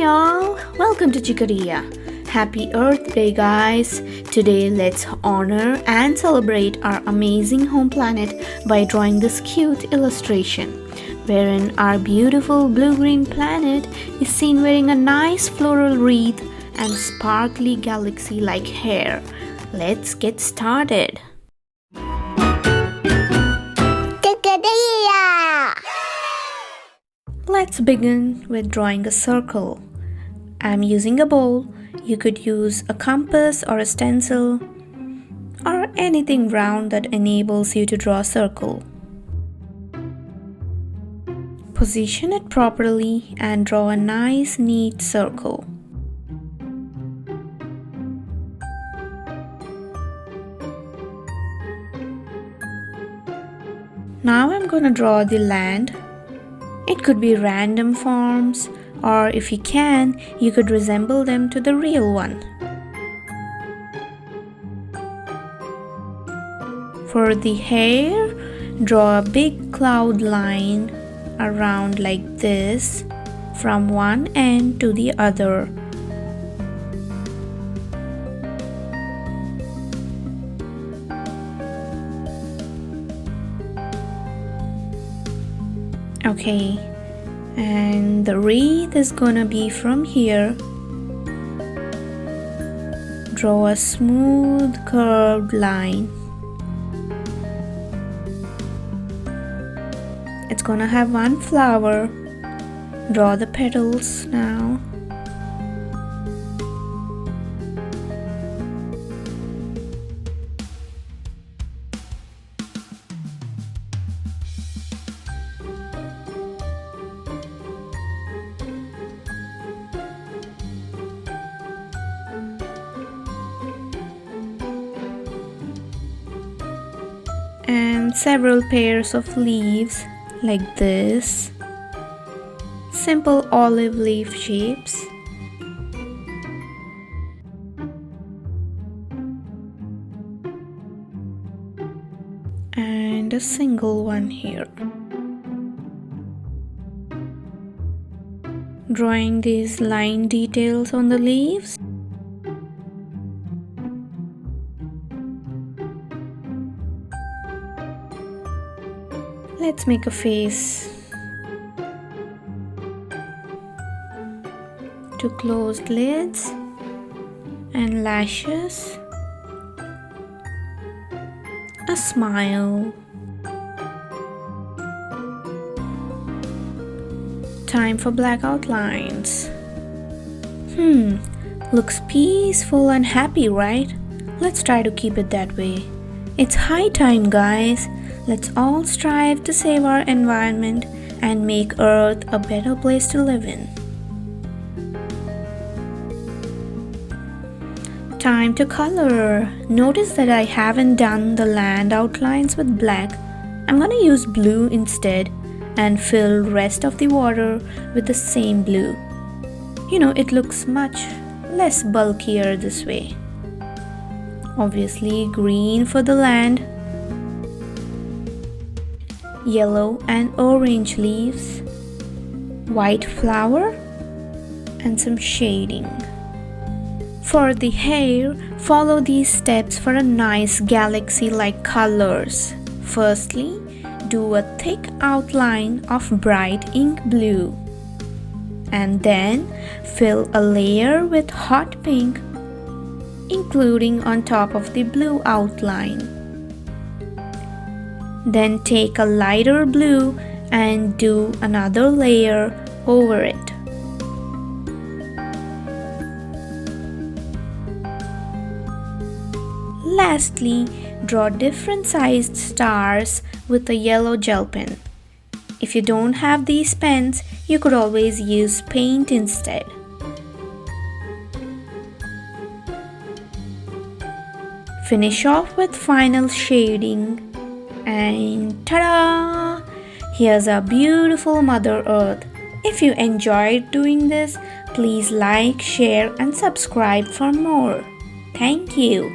y'all, welcome to Chicoria. Happy Earth Day, guys. Today let's honor and celebrate our amazing home planet by drawing this cute illustration wherein our beautiful blue-green planet is seen wearing a nice floral wreath and sparkly galaxy-like hair. Let's get started. Let's begin with drawing a circle. I'm using a bowl. You could use a compass or a stencil or anything round that enables you to draw a circle. Position it properly and draw a nice, neat circle. Now I'm going to draw the land. It could be random forms, or if you can, you could resemble them to the real one. For the hair, draw a big cloud line around like this from one end to the other. Okay, and the wreath is gonna be from here. Draw a smooth curved line. It's gonna have one flower. Draw the petals now. And several pairs of leaves like this. Simple olive leaf shapes. And a single one here. Drawing these line details on the leaves. Let's make a face. Two closed lids and lashes. A smile. Time for black outlines. Looks peaceful and happy, right? Let's try to keep it that way. It's high time, guys. Let's all strive to save our environment and make Earth a better place to live in. Time to color. Notice that I haven't done the land outlines with black. I'm gonna use blue instead and fill rest of the water with the same blue. It looks much less bulkier this way. Obviously, green for the land. Yellow and orange leaves, white flower, and some shading. For the hair, follow these steps for a nice galaxy-like colors. Firstly, do a thick outline of bright ink blue, and then fill a layer with hot pink, including on top of the blue outline. Then take a lighter blue and do another layer over it. Lastly, draw different sized stars with a yellow gel pen. If you don't have these pens, you could always use paint instead. Finish off with final shading. And ta-da! Here's our beautiful Mother Earth. If you enjoyed doing this, please like, share and subscribe for more. Thank you.